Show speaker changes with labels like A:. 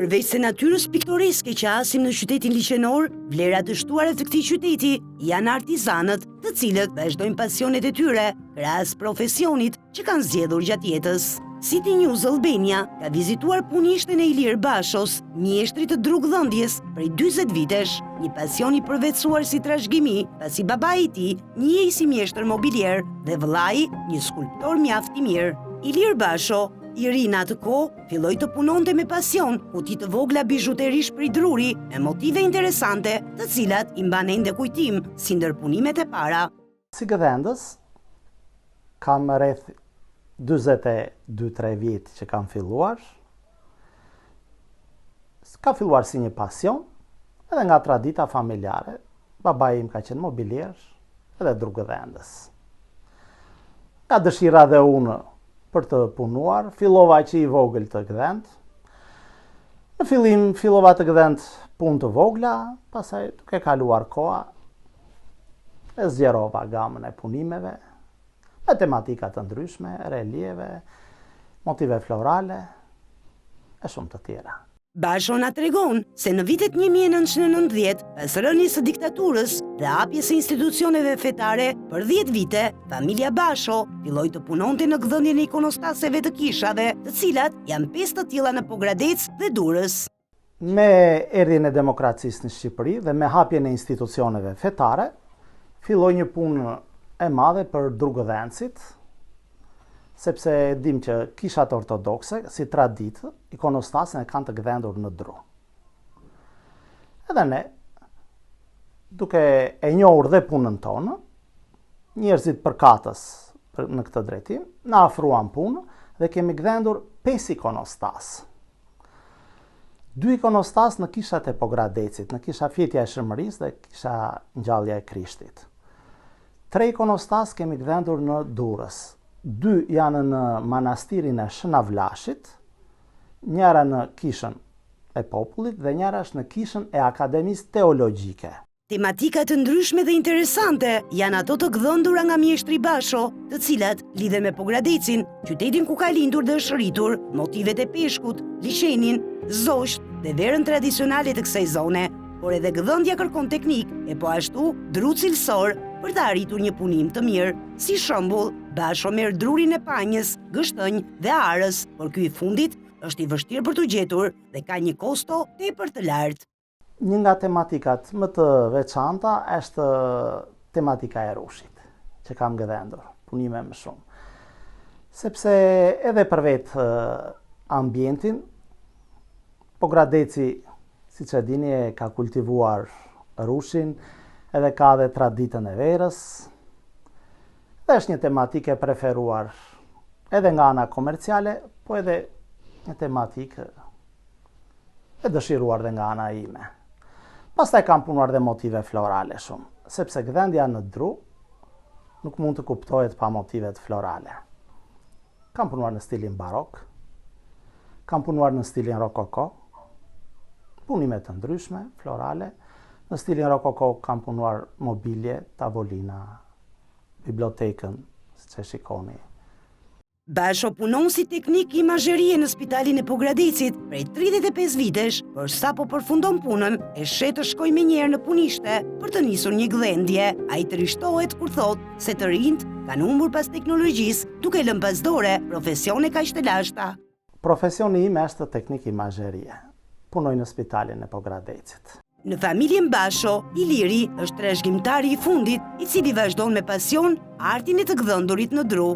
A: Përveç se natyrës piktoreske që asim në qytetin liqenor, vlerat të shtuara të këtij qyteti janë artizanët, të cilët vazhdojnë pasionet e tyre, krahas profesionit që kanë zgjedhur gjatë jetës. City News Albania ka vizituar punishten e Ilir Bashos, mjeshtrit të drugdhëndjes prej 40 vitesh, një pasion i përvetësuar si trashëgimi, pasi babai i tij njihej si mjeshtër mobilier dhe vllai një skulptor mjaft i mirë. Ilir Basho, i ri në atë kohë, filloi të punonte me pasion, kuti të vogla bijuterish prej druri, me motive interesante, të cilat i mban ende kujtim, si ndërpunimet e para.
B: Si gëdhendës, kam rreth 42-3 vjet që kam filluar. Ka filluar si një pasion, edhe nga tradita familjare. Babai im ka qenë mobilier edhe drugëdhendës. Ka dëshira dhe unë për të punuar, fillova që i vogël të gdhend. Në fillim fillova të gdhend punë të vogla, pastaj duke kaluar koha, e zgjerova gamën e punimeve, me tematika të ndryshme, relieve, motive florale, e shumë të tjera.
A: Basho na tregon se në vitet 1990, pas rënies së diktaturës dhe hapjes së institucioneve fetare, për 10 vite, familja Basho filloi të punonte në gdhënien e ikonostaseve të kishave, të cilat janë 5 të tilla në Pogradec dhe Durrës.
B: Me erdhjen e demokracisë në Shqipëri dhe me hapjen e institucioneve fetare, filloi një punë e madhe për drugëdhencit, sepse dim që kishat ortodokse, si traditë, ikonostasin e kanë të gdhendur në dru. Edhe ne, duke e njohur dhe punën tonë, njerëzit përkatës në këtë drejtim, na afruan punë dhe kemi gdhendur 5 ikonostas. 2 ikonostas në kishat e Pogradecit, në kisha Fjetja e Shërmërisë dhe kisha Ngjallja e Krishtit. 3 ikonostas kemi gdhendur në Durrës. 2 janë në manastirin e Shënavllashit, njëra në kishën e popullit dhe njëra është në kishën e Akademisë Teologjike.
A: Tematika të ndryshme dhe interesante janë ato të gdhëndura nga mjeshtri Basho, të cilat lidhen me Pogradecin, qytetin ku ka lindur dhe është rritur, motivet e peshkut, liçenin, zosht dhe verën tradicionale të kësaj zone, por edhe gdhëndja kërkon teknik e po ashtu dru cilësor për të arritur një punim të mirë. Si shembull, Basho merr drurin e panjës, gështënj dhe arës, por ky i fundit është i vështirë për të gjetur dhe ka një kosto tepër të lartë.
B: Një nga tematikat më të veçanta është tematika e rushit, që kam gdhendur, punime më shumë. Sepse edhe për vetë ambientin, Pogradeci, siç e dini, ka kultivuar rushin, edhe ka dhe traditën e verës, dhe është një tematikë e preferuar edhe nga ana komerciale, po edhe një tematikë e dëshiruar dhe nga ana ime. Pastaj kam punuar dhe motive florale shumë, sepse gdhendja në dru nuk mund të kuptohet pa motivet florale. Kam punuar në stilin barok, kam punuar në stilin rokoko, punime të ndryshme, florale. Në stilin rokoko kam punuar mobilje, tavolina, bibliotekën, siç e shikoni.
A: Basho punon si teknik imazherie në spitalin e Pogradecit prej 35 vitesh, por sa po përfundon punën, e shet të shkojë menjëherë në punishte për të nisur një gdhendje. Ai trishtohet kur thotë se të rinjt kanë humbur pas teknologjisë, duke lënë pas dore profesione kaq të lashta.
B: Profesioni im është teknik imazherie. Punoj në spitalin e Pogradecit.
A: Në familjen Basho, Iliri është trashëgimtari i fundit, i cili vazhdon me pasion artin e të gdhëndurit në dru.